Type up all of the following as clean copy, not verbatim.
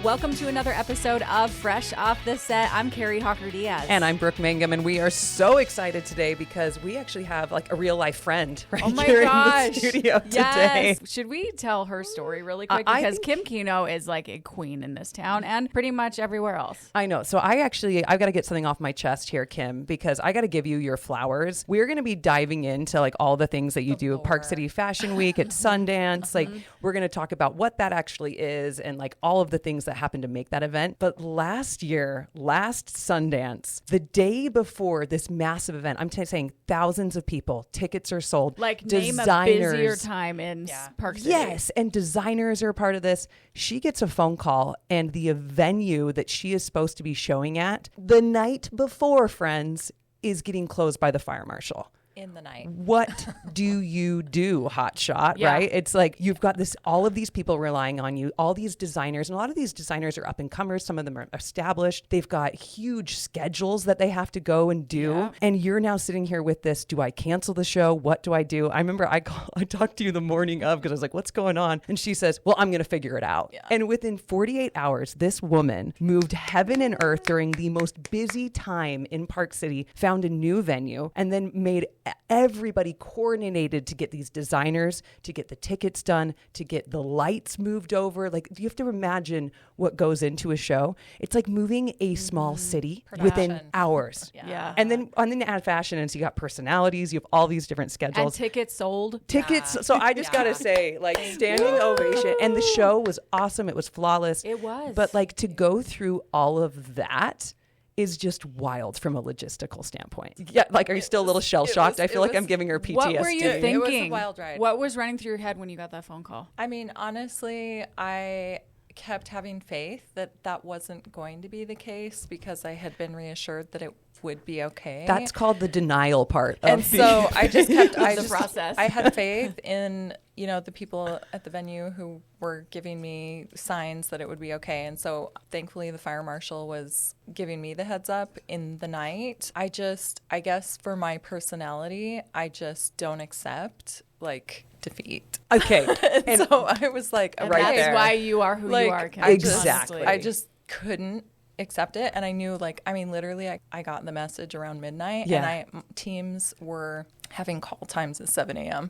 Welcome to another episode of Fresh Off the Set. I'm Kari, Hawker-Diaz. And I'm Brooke, Mangum, and we are so excited today because we actually have like a real life friend right here in the studio today. Should we tell her story really quick? Because Kim Kienow is like a queen in this town and pretty much everywhere else. I know. So I've got to get something off my chest here, Kim, because I got to give you your flowers. We're going to be diving into like all the things that you do at Park City Fashion Week, at Sundance. Like we're going to talk about what that actually is and like all of the things that happened to make that event. But last Sundance, the day before this massive event, I'm saying thousands of people, tickets are sold. Like name a busier time in Park City. Yes, and designers are a part of this. She gets a phone call and the venue that she is supposed to be showing at the night before, friends, is getting closed by the fire marshal. In the night. What do you do, hotshot, right? It's like you've got all of these people relying on you, all these designers, and a lot of these designers are up and comers. Some of them are established. They've got huge schedules that they have to go and do. Yeah. And you're now sitting here with this, do I cancel the show? What do I do? I remember I talked to you the morning of because I was like, what's going on? And she says, well, I'm going to figure it out. Yeah. And within 48 hours, this woman moved heaven and earth during the most busy time in Park City, found a new venue, and then made everybody coordinated to get these designers, to get the tickets done, to get the lights moved over. Like, you have to imagine what goes into a show. It's like moving a small city within hours. Yeah. And then add fashion, and so you got personalities, you have all these different schedules. And tickets sold. Tickets. Yeah. So I just got to say, like, standing ovation. And the show was awesome. It was flawless. It was. But like to go through all of that is just wild from a logistical standpoint. Yeah, like, are you still a little shell-shocked? I feel like I'm giving her PTSD. What were you thinking? It was a wild ride. What was running through your head when you got that phone call? I mean, honestly, I kept having faith that wasn't going to be the case because I had been reassured that it would be okay. That's called the denial part of and so I just kept the process. I had faith in, the people at the venue who were giving me signs that it would be okay. And so thankfully the fire marshal was giving me the heads up in the night. I guess for my personality, I just don't accept like defeat. Okay. And so I was like, and right that there. is why you are who you are. Exactly. I just couldn't accept it. And I knew, literally I got the message around midnight and teams were having call times at 7 a.m.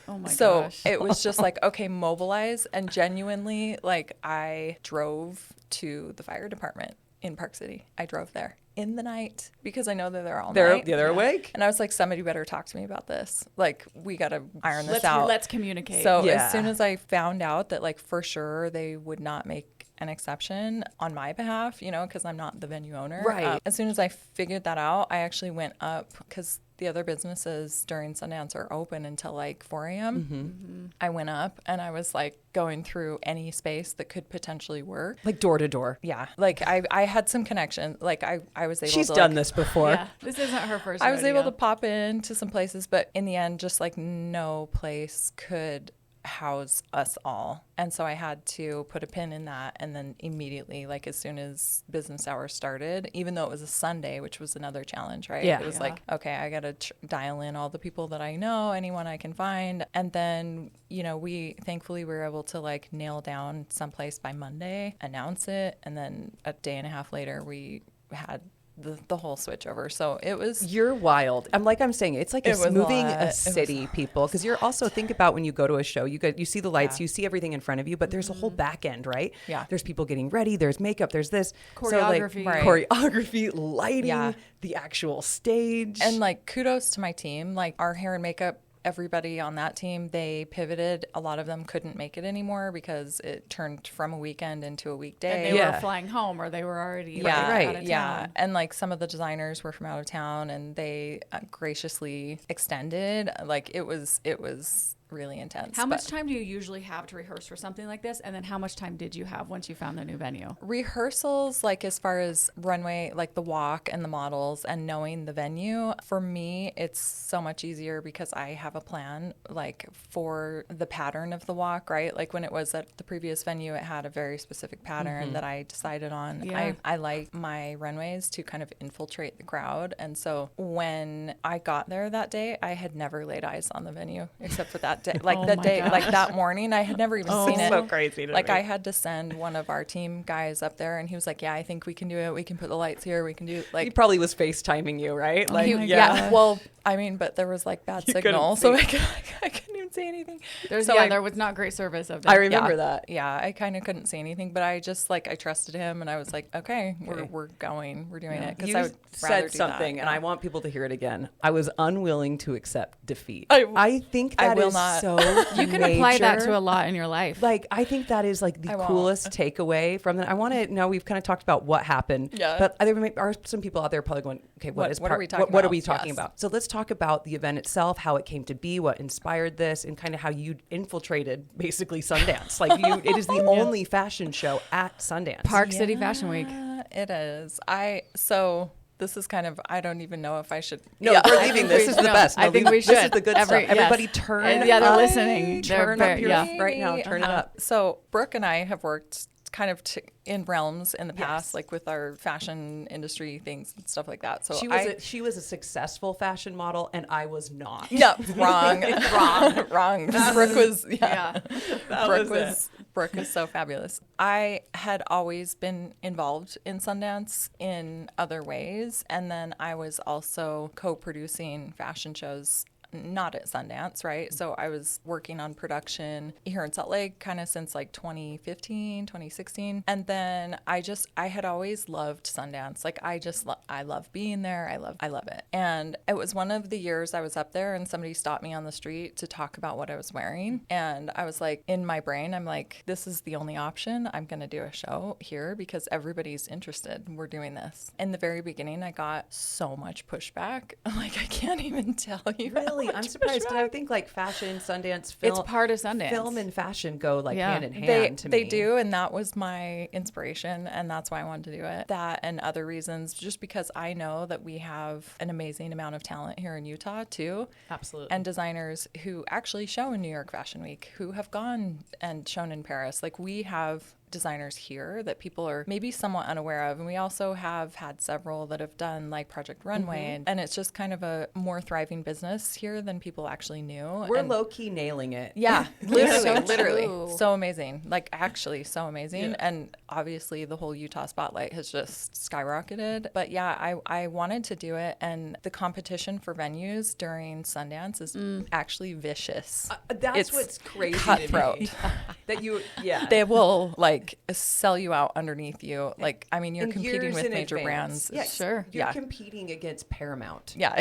Oh my gosh. So it was just like, okay, mobilize. And genuinely, I drove to the fire department in Park City. I drove there in the night because I know that they're all night. They're awake. And I was like, somebody better talk to me about this. Like, we got to iron this out. Let's communicate. So as soon as I found out that for sure they would not make an exception on my behalf, because I'm not the venue owner. Right. As soon as I figured that out, I actually went up because the other businesses during Sundance are open until 4 a.m. Mm-hmm. I went up and I was going through any space that could potentially work. Like door to door. Yeah. I had some connection. I was able She's to done this before. Yeah, this isn't her first I was rodeo. able to pop into some places, but in the end, just no place could house us all. And so I had to put a pin in that. And then immediately, as soon as business hours started, even though it was a Sunday, which was another challenge, right? Yeah. It was okay, I got to dial in all the people that I know, anyone I can find. And then, we thankfully were able to nail down someplace by Monday, announce it. And then a day and a half later, we had the whole switch over. So it was... You're wild. I'm saying, it's like moving a city, people. Because you're also, think about when you go to a show, you see the lights, you see everything in front of you, but there's a whole back end, right? Yeah. There's people getting ready, there's makeup, there's this. Choreography. So choreography, lighting, the actual stage. And kudos to my team. Our hair and makeup, everybody on that team, they pivoted. A lot of them couldn't make it anymore because it turned from a weekend into a weekday. And they were flying home or they were already out of town. And some of the designers were from out of town and they graciously extended. It was really intense. How much time do you usually have to rehearse for something like this? And then how much time did you have once you found the new venue? Rehearsals, as far as runway, the walk and the models and knowing the venue, for me, it's so much easier because I have a plan, for the pattern of the walk, right? When it was at the previous venue, it had a very specific pattern that I decided on. Yeah. I like my runways to kind of infiltrate the crowd. And so when I got there that day, I had never laid eyes on the venue except for that that day, like the day, gosh. like that morning. I had never even seen it. So crazy to Like me. I had to send one of our team guys up there, and he was like, "Yeah, I think we can do it. We can put the lights here. We can do He like." probably was FaceTiming you, right? Like, Yeah. Well, I mean, but there was like bad signal, so I couldn't even see anything. There was not great service up there. I remember that. Yeah, I kind of couldn't see anything, but I just I trusted him, and I was like, okay, we're going, we're doing it. Because I would rather said something, do that, and I want people to hear it again. I was unwilling to accept defeat. I I think that will is not. so You can apply that to major. a lot in your life. Like, I think that is like the I won't. coolest takeaway from that. I want to know, we've kind of talked about what happened, Yeah. but there are some people out there probably going, okay, What are we talking what are about? we talking Yes. about? So let's talk about the event itself, how it came to be, what inspired this, and kind of how you infiltrated basically Sundance. Like, it is the only fashion show at Sundance. Park City Fashion Week. It is. So this is kind of, I don't even know if I should. No, yeah. we're leaving. This is the best. I No, think we This is should. the good stuff. Yes. Everybody turn Yeah, they're up. listening. Turn They're up your yeah. right now. Turn it up. So Brooke and I have worked kind of in realms in the Yes. past, like with our fashion industry things and stuff like that. So She was a successful fashion model, and I was not. no, wrong. Brooke was, Yeah. Brooke is so fabulous. I had always been involved in Sundance in other ways, and then I was also co-producing fashion shows. Not at Sundance, right? So I was working on production here in Salt Lake kind of since like 2015, 2016. And then I had always loved Sundance. Like I love being there. I love it. And it was one of the years I was up there and somebody stopped me on the street to talk about what I was wearing. And I was like, in my brain, I'm like, this is the only option. I'm going to do a show here because everybody's interested. We're doing this. In the very beginning, I got so much pushback. Like, I can't even tell you. Really, I'm surprised because I think like fashion, Sundance, film. It's part of Sundance. Film and fashion go like Yeah. hand in hand to me. They do, and that was my inspiration, and that's why I wanted to do it. That and other reasons, just because I know that we have an amazing amount of talent here in Utah too. Absolutely. And designers who actually show in New York Fashion Week, who have gone and shown in Paris. Like, we have designers here that people are maybe somewhat unaware of, and we also have had several that have done like Project Runway, and it's just kind of a more thriving business here than people actually knew. We're And- low-key nailing it. yeah, So literally true. so amazing, like actually so amazing. Yeah. And obviously the whole Utah spotlight has just skyrocketed. But yeah, I wanted to do it, and the competition for venues during Sundance is actually vicious. That's It's what's crazy cutthroat. to me. That you, yeah. They will like sell you out underneath you. Like, I mean, you're And competing years with in major advance. brands. Yeah, Sure. You're Yeah. competing against Paramount. Yeah.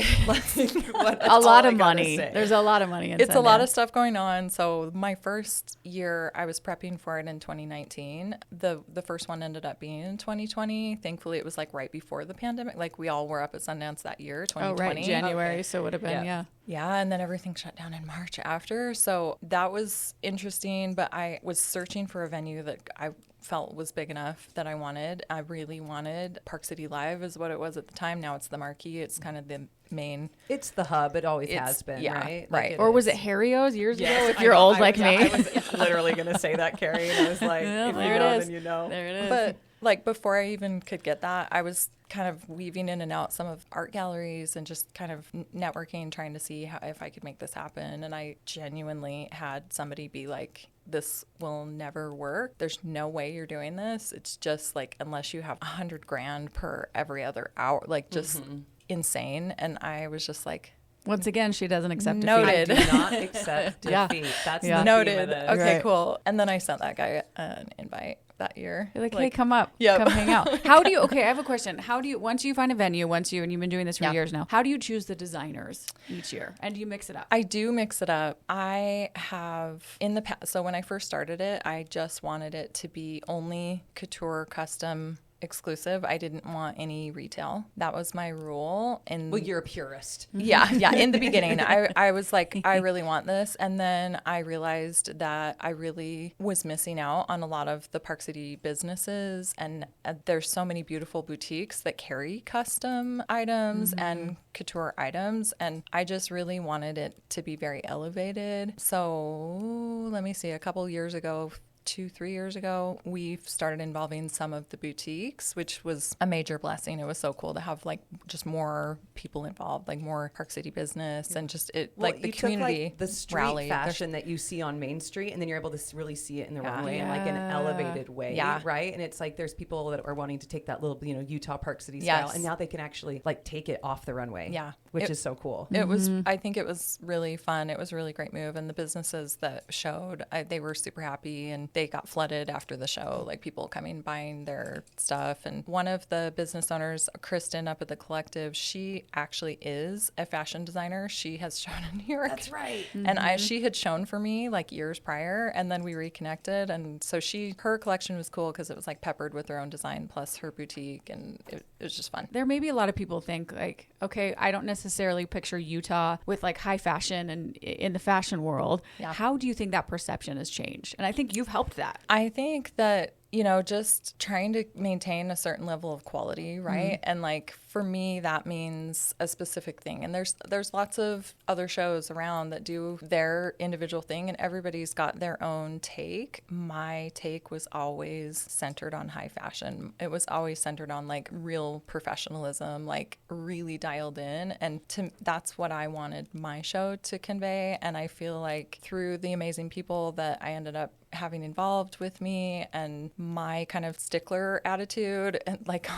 A lot of money. There's a lot of money in It's a lot of Sundance. stuff going on. So my first year, I was prepping for it in 2019. The first one ended up being in 2020. Thankfully, it was like right before the pandemic. Like, we all were up at Sundance that year, Oh, 2020. right. January. Okay. So it would have been, Yeah. Yeah, and then everything shut down in March after. So that was interesting, but I was searching for a venue that I felt was big enough that I wanted. I really wanted Park City Live is what it was at the time. Now it's the Marquee. It's kind of the main. It's the hub. It always It's- has been, yeah, right? right. Or was is. it Harrio's years Yes, ago? If I you're know. old I like was- me. I was literally going to say that, Kari, and I was like, Yeah, if you there it know, is. then you know. There it is. But like, before I even could get that, I was kind of weaving in and out some of art galleries and just kind of networking, trying to see if I could make this happen. And I genuinely had somebody be like, this will never work. There's no way you're doing this. It's just like, unless you have $100,000 per every other hour, like just insane. And I was just like, Once again, she doesn't accept Noted. defeat. I do not accept Yeah. defeat. That's Yeah. the noted. theme of this. Okay, Right. cool. And then I sent that guy an invite that year. You're like, hey, come up. Yep. Come hang out. How do you, okay, I have a question. How do you, once you find a venue, and you've been doing this for Yeah. years now, how do you choose the designers each year? And do you mix it up? I do mix it up. I have in the past, so when I first started it, I just wanted it to be only couture, custom, exclusive. I didn't want any retail. That was my rule. And Well, you're a purist. yeah. In the beginning, I was like, I really want this. And then I realized that I really was missing out on a lot of the Park City businesses. And there's so many beautiful boutiques that carry custom items and couture items. And I just really wanted it to be very elevated. So let me see, a couple years ago, 2-3 years ago, we've started involving some of the boutiques, which was a major blessing. It was so cool to have like just more people involved, like more Park City business and just it like the community took, like, the street rally. fashion that you see on Main Street, and then you're able to really see it in the runway in like an elevated way, right? And it's like there's people that are wanting to take that little, you know, Utah Park City style, and now they can actually like take it off the runway, which is so cool. It was, I think it was really fun. It was a really great move, and the businesses that showed, they were super happy, and they got flooded after the show, like people coming buying their stuff. And one of the business owners, Kristen up at the Collective, she actually is a fashion designer. She has shown in New York. That's right. And she had shown for me like years prior, and then we reconnected. And so her collection was cool because it was like peppered with her own design plus her boutique, and it was just fun. There may be a lot of people think like, okay, I don't necessarily picture Utah with like high fashion and in the fashion world. How do you think that perception has changed? And I think you've helped that. I think that, you know, just trying to maintain a certain level of quality, right? And like for me, that means a specific thing. And there's lots of other shows around that do their individual thing, and everybody's got their own take. My take was always centered on high fashion. It was always centered on like real professionalism, like really dialed in. And that's what I wanted my show to convey. And I feel like through the amazing people that I ended up having involved with me and my kind of stickler attitude, and like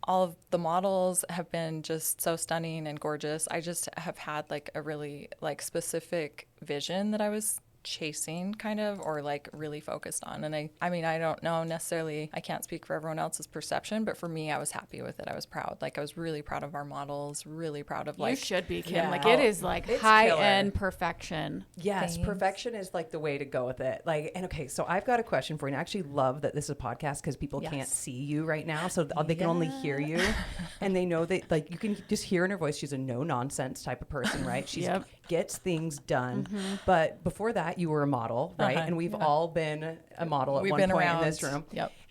all of the models have been just so stunning and gorgeous. I just have had like a really like specific vision that I was chasing kind of, or like really focused on. And I mean, I don't know necessarily, I can't speak for everyone else's perception, but for me, I was happy with it. I was proud. Like I was really proud of our models, really proud of like. You should be, Kim. Like it is like high-end perfection. Yes, perfection is like the way to go with it. Like, and okay, so I've got a question for you. And I actually love that this is a podcast because people can't see you right now. So they can only hear you. And they know that like you can just hear in her voice, she's a no nonsense type of person, right? She gets things done. But before that, you were a model, right? And we've all been a model at one point in this room.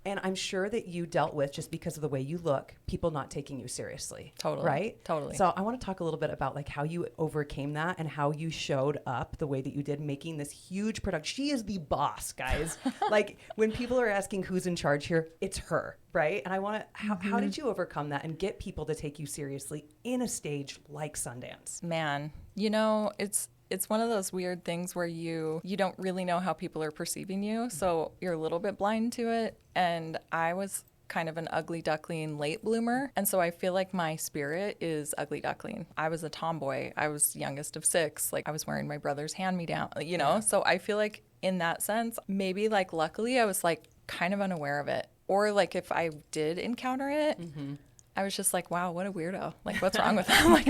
And I'm sure that you dealt with, just because of the way you look, people not taking you seriously. Totally. Right? Totally. So I want to talk a little bit about like how you overcame that and how you showed up the way that you did, making this huge production. She is the boss, guys. Like when people are asking who's in charge here, it's her, right? And I want to, how did you overcome that and get people to take you seriously in a stage like Sundance? Man, you know, it's one of those weird things where you don't really know how people are perceiving you. So you're a little bit blind to it. And I was kind of an ugly duckling late bloomer. And so I feel like my spirit is ugly duckling. I was a tomboy. I was youngest of 6. Like I was wearing my brother's hand-me-down, you know? So I feel like in that sense, maybe like luckily I was like kind of unaware of it. Or like if I did encounter it, I was just like, wow, what a weirdo. Like, what's wrong with him? Like,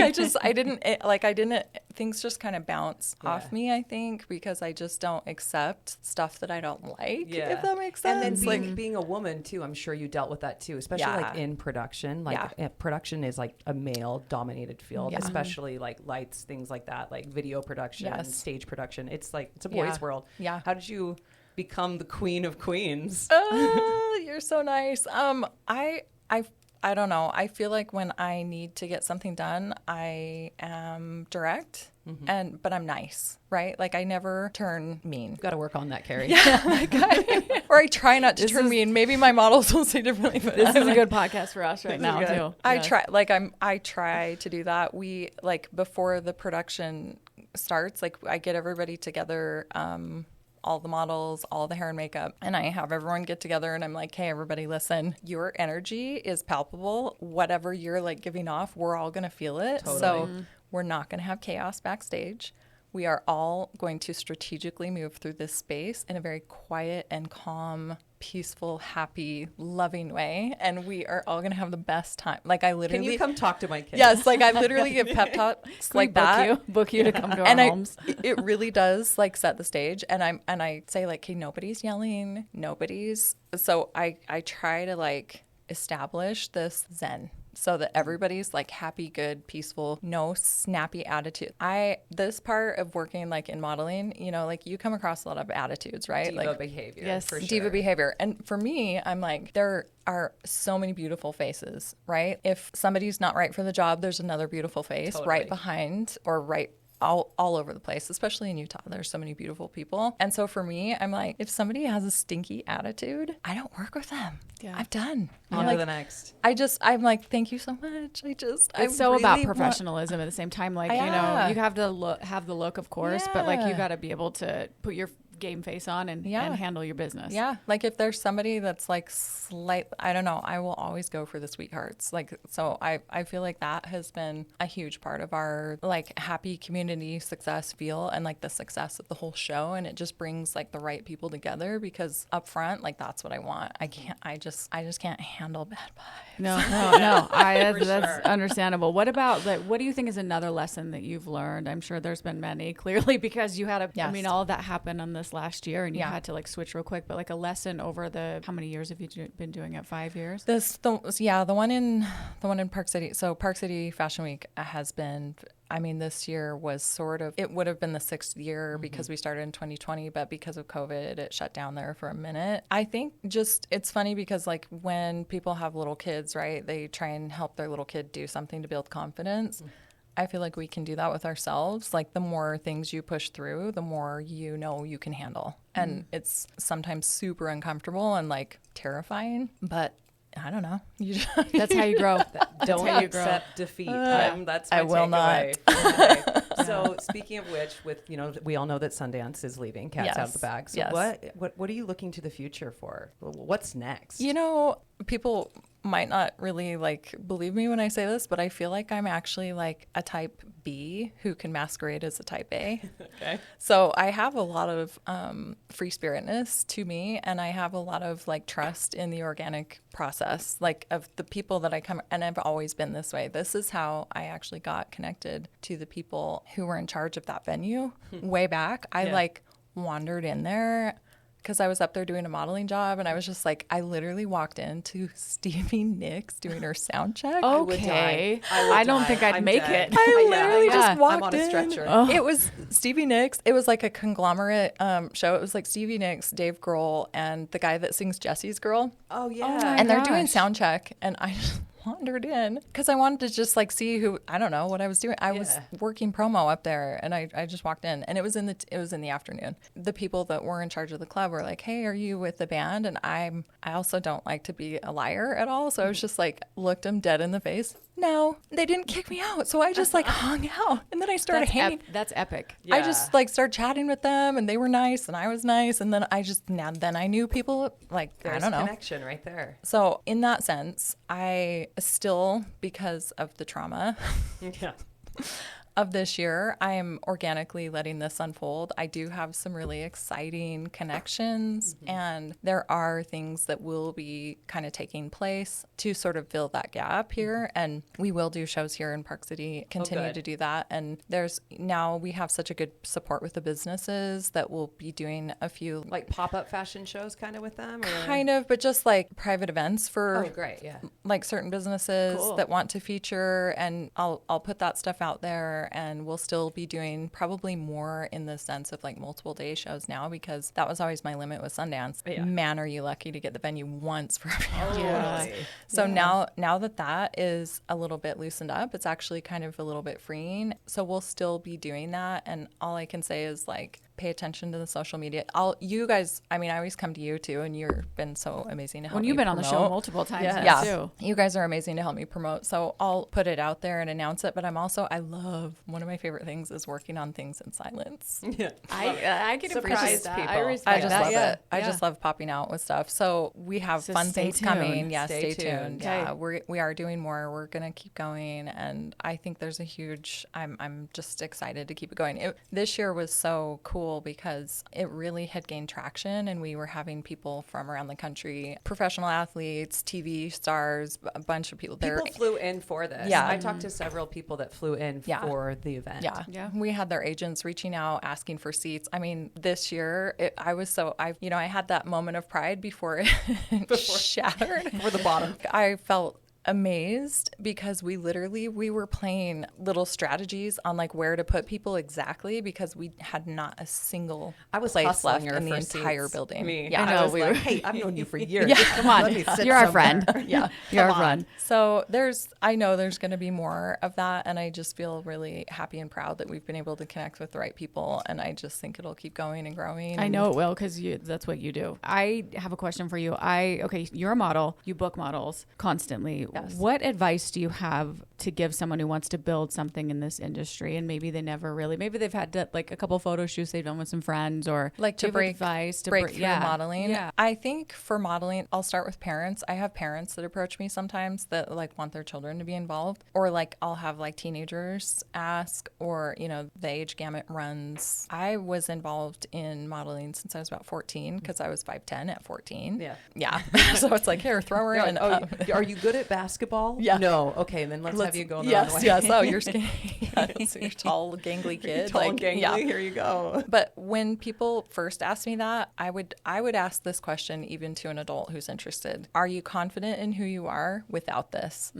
things just kind of bounce off me, I think, because I just don't accept stuff that I don't like, if that makes sense. And then being a woman, too, I'm sure you dealt with that, too, especially like in production. Like, production is like a male-dominated field, especially like lights, things like that, like video production, stage production. It's like, it's a boys' world. Yeah. How did you become the queen of queens? Oh, you're so nice. I don't know. I feel like when I need to get something done, I am direct, but I'm nice, right? Like I never turn mean. Got to work on that, Kari. Yeah, or I try not to turn mean. Maybe my models will say differently. But this is a good podcast for us right now too. I try to do that. We like before the production starts, like I get everybody together. All the models, all the hair and makeup, and I have everyone get together and I'm like, hey, everybody, listen, your energy is palpable. Whatever you're like giving off, we're all going to feel it. Totally. So we're not going to have chaos backstage. We are all going to strategically move through this space in a very quiet and calm, peaceful, happy, loving way. And we are all going to have the best time. Like I literally... Can you come talk to my kids? Yes, like I literally give pep talks like that. Book you to come to our homes. It really does like set the stage. And I say like, hey, nobody's yelling. So I try to like establish this zen. So that everybody's like happy, good, peaceful, no snappy attitude. This part of working like in modeling, you know, like you come across a lot of attitudes, right? Diva behavior. Yes, for sure. Diva behavior. And for me, I'm like, there are so many beautiful faces, right? If somebody's not right for the job, there's another beautiful face right behind or right all over the place, especially in Utah. There's so many beautiful people. And so for me, I'm like, if somebody has a stinky attitude, I don't work with them. Yeah. I'm done. On to the next. I'm like, thank you so much. It's so really about professionalism at the same time. Like, you know, you have to have the look, of course, but like you got to be able to put your game face on and handle your business. Yeah. Like if there's somebody that's like I don't know, I will always go for the sweethearts. Like, so I feel like that has been a huge part of our like happy community success feel and like the success of the whole show. And it just brings like the right people together because up front, like that's what I want. I just can't handle bad vibes. No. That's understandable. What about what do you think is another lesson that you've learned? I'm sure there's been many, clearly, because you had I mean, all of that happened on this last year and you had to like switch real quick, but like a lesson over how many years have you been doing it? 5 years? The one in Park City. So Park City Fashion Week has been, I mean, this year was it would have been the 6th year because we started in 2020, but because of COVID, it shut down there for a minute. I think it's funny because like when people have little kids, right, they try and help their little kid do something to build confidence. I feel like we can do that with ourselves. Like the more things you push through, the more you know you can handle. And it's sometimes super uncomfortable and like terrifying, but I don't know. That's how you grow. Don't accept defeat. That's my I will takeaway. not. So speaking of which, we all know that Sundance is leaving. Cat's out of the bag. So what are you looking to the future for? What's next? You know, people might not really like believe me when I say this, but I feel like I'm actually like a type B who can masquerade as a type A. Okay. So I have a lot of free spiritness to me, and I have a lot of like trust in the organic process, like of the people that I come, and I've always been this way. This is how I actually got connected to the people who were in charge of that venue way back. I like wandered in there because I was up there doing a modeling job, and I was just like, I literally walked into Stevie Nicks doing her sound check. Okay. I don't think I'd make it. I literally just walked I'm on a stretcher. It was Stevie Nicks. It was like a conglomerate show. It was like Stevie Nicks, Dave Grohl, and the guy that sings Jesse's Girl. Oh, yeah. And they're doing sound check, and I just wandered in because I wanted to just like see I don't know what I was doing. I was working promo up there, and I just walked in, and it was in the afternoon. The people that were in charge of the club were like, "Hey, are you with the band?" And I also don't like to be a liar at all, so I was just like looked them dead in the face. No, they didn't kick me out, so I just like hung out, and then I started hanging. That's epic. Yeah. I just like started chatting with them, and they were nice, and I was nice, and then I knew people like There's I don't know, connection right there. So in that sense, I still, because of the trauma of this year, I am organically letting this unfold. I do have some really exciting connections, and there are things that will be kind of taking place to sort of fill that gap here. And we will do shows here in Park City, continue to do that. And now we have such a good support with the businesses that we'll be doing a few like pop-up fashion shows kind of with them? Or? Kind of, but just like private events for like certain businesses that want to feature, and I'll put that stuff out there. And we'll still be doing probably more in the sense of like multiple day shows now, because that was always my limit with Sundance. Yeah. Man, are you lucky to get the venue once for a few years. So now that is a little bit loosened up, it's actually kind of a little bit freeing. So we'll still be doing that. And all I can say is like, pay attention to the social media. You guys, I mean, I always come to you too, and you've been so amazing to help me you've been promote. on the show multiple times too. You guys are amazing to help me promote. So I'll put it out there and announce it, but I love, one of my favorite things is working on things in silence. Yeah. I get surprised people. I just love it. I just love popping out with stuff. So we have fun things coming. Yeah, stay tuned. Okay. Yeah, we are doing more. We're going to keep going, and I think there's a huge, I'm just excited to keep it going. This year was so cool because it really had gained traction, and we were having people from around the country, professional athletes, TV stars, a bunch of people. People flew in for this. Yeah. I talked to several people that flew in for the event. Yeah. We had their agents reaching out, asking for seats. I mean, this year, I had that moment of pride before it shattered. For the bottom. I felt amazed because we were playing little strategies on like where to put people exactly because we had not a single place left in the entire building. Yeah, I was like, hey, I've known you for years. Yeah, come on, you're our friend. Yeah, you're our friend. So I know there's going to be more of that, and I just feel really happy and proud that we've been able to connect with the right people, and I just think it'll keep going and growing. I know it will because that's what you do. I have a question for you. You're a model. You book models constantly. Yes. What advice do you have to give someone who wants to build something in this industry and maybe they've had like a couple photo shoots they've done with some friends or like to break through modeling? Yeah. I think for modeling, I'll start with parents. I have parents that approach me sometimes that like want their children to be involved, or like I'll have like teenagers ask, or the age gamut runs. I was involved in modeling since I was about 14 because I was 5'10" at 14. Yeah. So it's like, here, throw her in. Are you good at basketball? Yeah. No. Okay, then let's have you go. Yes. Oh, you're skinny. So you're tall, gangly kid. Tall and gangly. Yeah. Here you go. But when people first ask me that, I would ask this question even to an adult who's interested. Are you confident in who you are without this?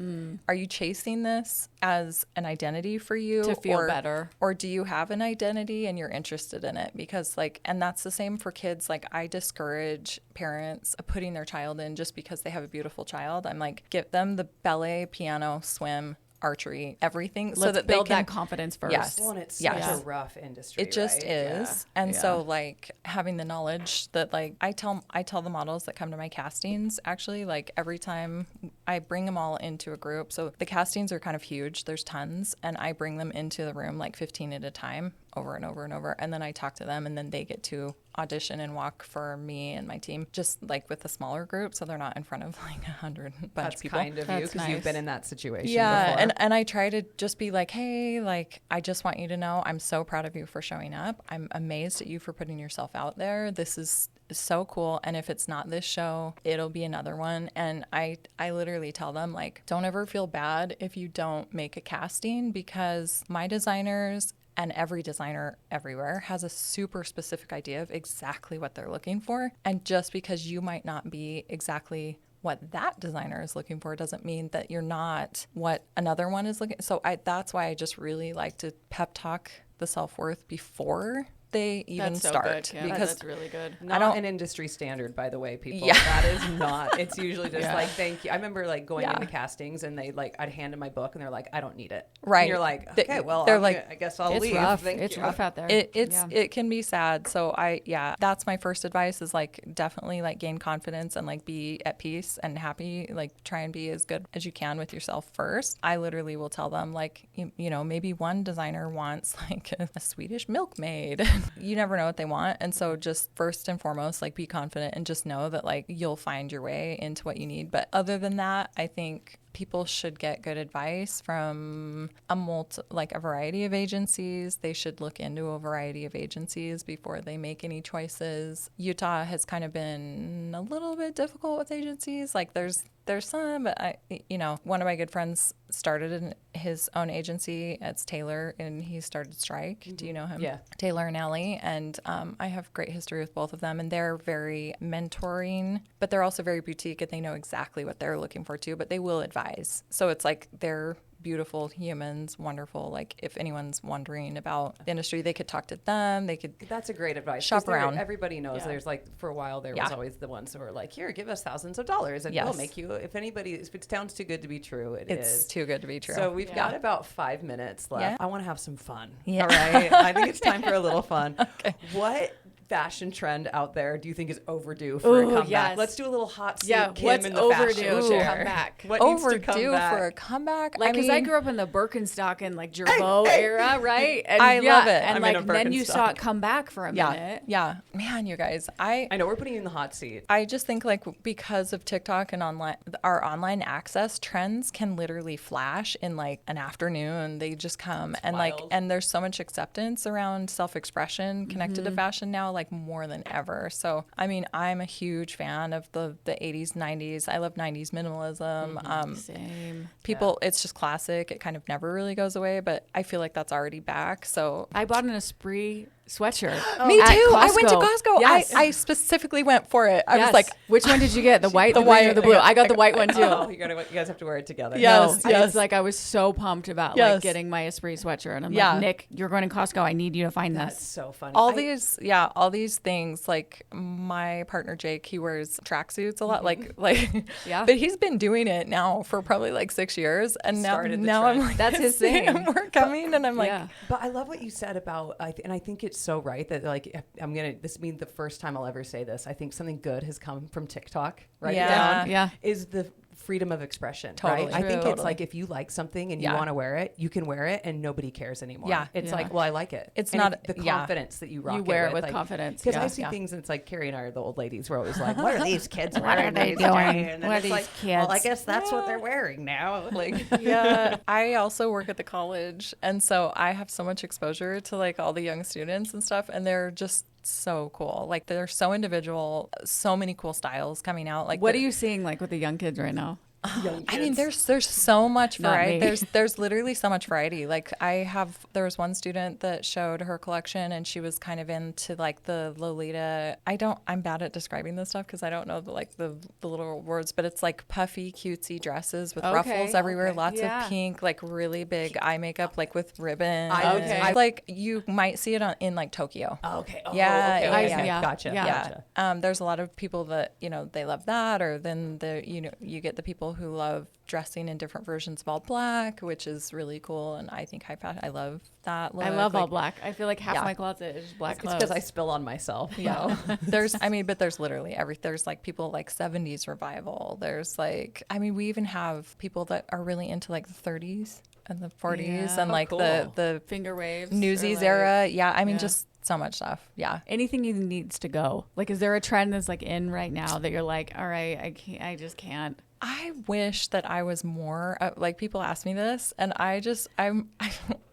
Are you chasing this as an identity for you to feel better, or do you have an identity and you're interested in it? Because and that's the same for kids. Like I discourage parents putting their child in just because they have a beautiful child. I'm like, give them the ballet, piano, swim, archery, everything. Let's so that build they can, that confidence first. Yes. Well, and it's such a rough industry. It just is. Yeah. And so like having the knowledge that like I tell the models that come to my castings, actually, like every time I bring them all into a group. So the castings are kind of huge. There's tons. And I bring them into the room like 15 at a time, over and over and over. And then I talk to them and then they get to audition and walk for me and my team, just like with a smaller group. So they're not in front of like 100 bunch of people. That's kind of you because you've been in that situation before. And and I try to just be like, hey, like, I just want you to know I'm so proud of you for showing up. I'm amazed at you for putting yourself out there. This is so cool. And if it's not this show, it'll be another one. And I literally tell them, like, don't ever feel bad if you don't make a casting, because my designers and every designer everywhere has a super specific idea of exactly what they're looking for. And just because you might not be exactly what that designer is looking for doesn't mean that you're not what another one is looking. So that's why I just really like to pep talk the self-worth before they even start. Yeah, because that's really good. Not an industry standard, by the way, people. Yeah. That is not. It's usually just like, thank you. I remember like going into castings and I'd hand them my book and they're like, I don't need it. Right. And you're like, okay, well, I guess I'll leave. Rough. It's rough out there. It can be sad. So that's my first advice is like definitely like gain confidence and like be at peace and happy. Like try and be as good as you can with yourself first. I literally will tell them like, maybe one designer wants like a Swedish milkmaid. You never know what they want. And so just first and foremost, like be confident and just know that like you'll find your way into what you need. But other than that, I think people should get good advice from a variety of agencies. They should look into a variety of agencies before they make any choices. Utah has kind of been a little bit difficult with agencies. Like there's some, but one of my good friends started in his own agency. It's Taylor, and he started Strike. Mm-hmm. Do you know him? Yeah. Taylor and Ellie. And I have great history with both of them, and they're very mentoring, but they're also very boutique, and they know exactly what they're looking for too, but they will advise. So it's like they're beautiful humans, wonderful. Like if anyone's wondering about the industry, they could talk to them. They could. That's a great advice. Shop around. Everybody knows there's like for a while there was always the ones who were like, here, give us thousands of dollars and we'll make you. If it sounds too good to be true, it's too good to be true. So we've got about 5 minutes left. Yeah. I want to have some fun. Yeah. All right. I think it's time for a little fun. Okay. What fashion trend out there do you think is overdue for a comeback? Yes. Let's do a little hot seat. Yeah, Kim what's in the overdue fashion to chair. come back? What needs to overdue come back? for a comeback? Like, because I grew up in the Birkenstock and like Gervaux era, right? And I love it. And I'm like in a then you Birkenstock. saw it come back for a minute. Yeah. Man, you guys, I know we're putting you in the hot seat. I just think like because of TikTok and our online access, trends can literally flash in like an afternoon. They just come and wild. and there's so much acceptance around self-expression connected to fashion now, like more than ever. So I mean, I'm a huge fan of the 80s, 90s. I love 90s minimalism. Same. People, it's just classic. It kind of never really goes away, but I feel like that's already back. So I bought an Esprit sweatshirt. Me too. at I went to Costco. Costco. Yes. I specifically went for it. I was like, which one did you get? The white, the white, green, or the blue? I got the white one too. Oh, you guys have to wear it together. Yes. It's like I was so pumped about like getting my Esprit sweatshirt, and I'm like, Nick, you're going to Costco. I need you to find That's this. so funny. all these things. Like my partner Jake, he wears tracksuits a lot. Like Yeah. But he's been doing it now for probably like 6 years, and now Started the I'm trend. like, That's his thing. We're coming, and I'm like, But I love what you said about, and I think it's so right that like this means the first time I'll ever say this. I think something good has come from TikTok. Right down is the freedom of expression. Totally. Right? I think Totally. it's like if you like something and you want to wear it, you can wear it, and nobody cares anymore. Yeah. It's like, well, I like it. It's And not- the confidence that you rock. You wear it with like, confidence. Because Yeah. I see things, and it's like Kari and I are the old ladies. We're always like, what are these kids? What are they doing? And What are it's these like, kids? well, I guess that's what they're wearing now. Like, yeah. I also work at the college, and so I have so much exposure to like all the young students and stuff, and they're just so cool. Like they're so individual, so many cool styles coming out. Like What are you seeing like with the young kids right now? I mean, there's so much Not variety. me. There's literally so much variety. Like there was one student that showed her collection, and she was kind of into like the Lolita. I'm bad at describing this stuff because I don't know the little words, but it's like puffy, cutesy dresses with ruffles everywhere, lots of pink, like really big eye makeup, like with ribbon. Like you might see it in like Tokyo. okay. Oh, Yeah, okay. yeah. Gotcha. Yeah. Gotcha. There's a lot of people that they love that, or then you get the people who love dressing in different versions of all black, which is really cool, and I think high fashion. I love that look. I love all black. I feel like half my closet is black It's clothes. because I spill on myself. Yeah. There's literally there's like people like 70s revival. There's like, we even have people that are really into like the 30s and the 40s and like cool. the finger waves, Newsies era. Yeah. Just so much stuff. Yeah. anything even needs to go. Like, is there a trend that's like in right now that you're like, all right, I just can't. I wish that I was more like, people ask me this, and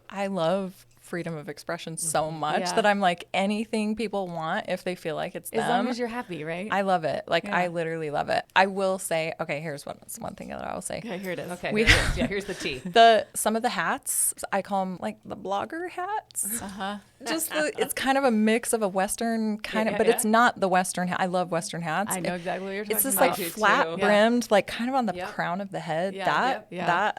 I love freedom of expression so much that I'm like, anything people want, if they feel like it's them, As long as you're happy, right? I love it. Like, I literally love it. I will say, okay, here's one thing that I will say. Okay, here it is. Okay. Here's the tea. Some of the hats, I call them like the blogger hats. Just it's kind of a mix of a Western kind of, but it's not the Western hat. I love Western hats. I know exactly what you're talking It's just about. like flat brimmed, like kind of on the crown of the head. Yeah.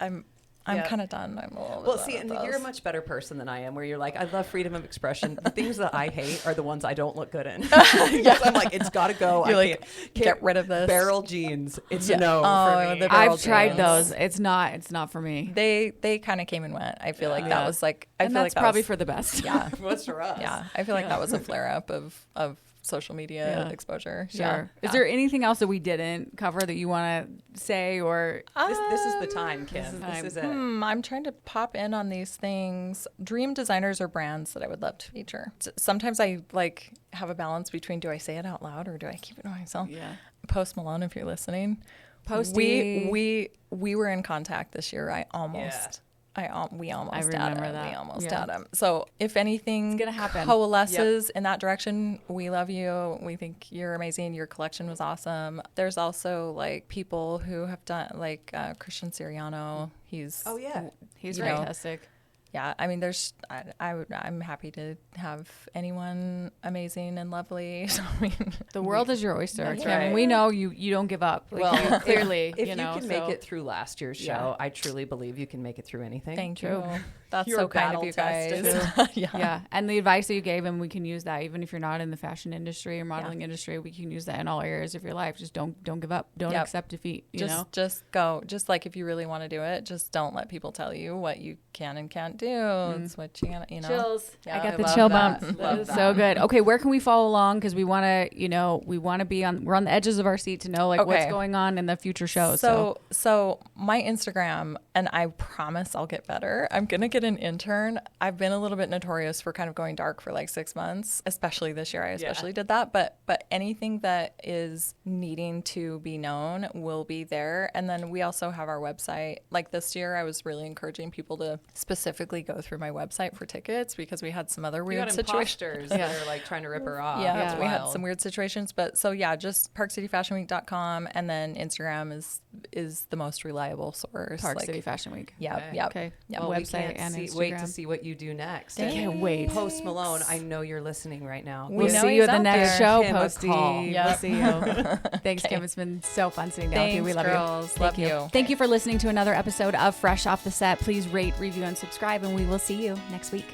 I'm kind of done. I'm a little Well, bit see, done and with you're a those. much better person than I am, where you're like, I love freedom of expression. The things that I hate are the ones I don't look good in. I'm like, it's got to go. You're I like, can't get rid of this. barrel jeans. It's a no Oh, for me. the barrel I've tried jeans. those. It's not for me. They kind of came and went. I feel like that was like, I And feel that's like that probably was, for the best. yeah. What's for us? Yeah. I feel like that was a flare up of social media exposure. Sure. Is there anything else that we didn't cover that you want to say, or This is the time, Kim. This is it. I'm trying to pop in on these things. Dream designers or brands that I would love to feature. Sometimes I like have a balance between, do I say it out loud or do I keep it to myself? Yeah. Post Malone, if you're listening. Posty. We were in contact this year. We almost remember had him. that. We almost Yeah. had him. So if anything It's gonna happen. coalesces in that direction, we love you. We think you're amazing. Your collection was awesome. There's also like people who have done like Christian Siriano. He's He's you know, fantastic. yeah, I'm happy to have anyone amazing and lovely. So, The world is your oyster, That's Kim. right. And we know you don't give up. Like, Well, you clearly, if you know, can make it through last year's show, I truly believe you can make it through anything. thank True. you. That's You're so kind of you battle-tested. guys. Yeah. And the advice that you gave him, we can use that even if you're not in the fashion industry or modeling industry. We can use that in all areas of your life. Just don't give up. Don't accept defeat. You know? Just go. Just like if you really want to do it, just don't let people tell you what you can and can't do. It's what you gotta, Chills. Yeah, I got I the love chill that. bump. Love That is that. so good. Okay, where can we follow along? Because we want to be we're on the edges of our seat to know like what's Okay. going on in the future shows. So my Instagram, and I promise I'll get better. I'm gonna get an intern. I've been a little bit notorious for kind of going dark for like 6 months, especially this year. I especially did that. But anything that is needing to be known will be there. And then we also have our website. Like this year, I was really encouraging people to specifically go through my website for tickets because we had some other You weird got situations. imposters that are like trying to rip her off. Yeah, That's we had wild. some weird situations, but so yeah, just parkcityfashionweek.com, and then Instagram is the most reliable source. Park like, City Fashion Week. Yeah, Okay. yeah. Okay. Yeah. Well, we Website can't wait to see what you do next. I can't wait. Post Malone, I know you're listening right now. We'll see you at the next show, Kim Posty. We'll see you. Thanks, Kim. It's been so fun sitting down with you. We love girls. you. Love you. Thank you for listening to another episode of Fresh Off the Set. Please rate, review, and subscribe, and we will see you next week.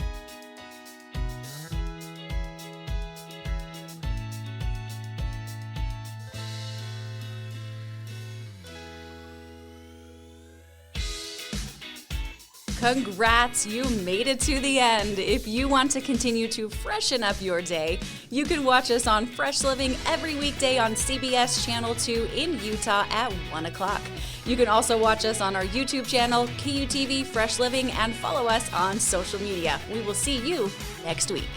Congrats, you made it to the end. If you want to continue to freshen up your day, you can watch us on Fresh Living every weekday on CBS Channel 2 in Utah at 1 o'clock. You can also watch us on our YouTube channel, KUTV Fresh Living, and follow us on social media. We will see you next week.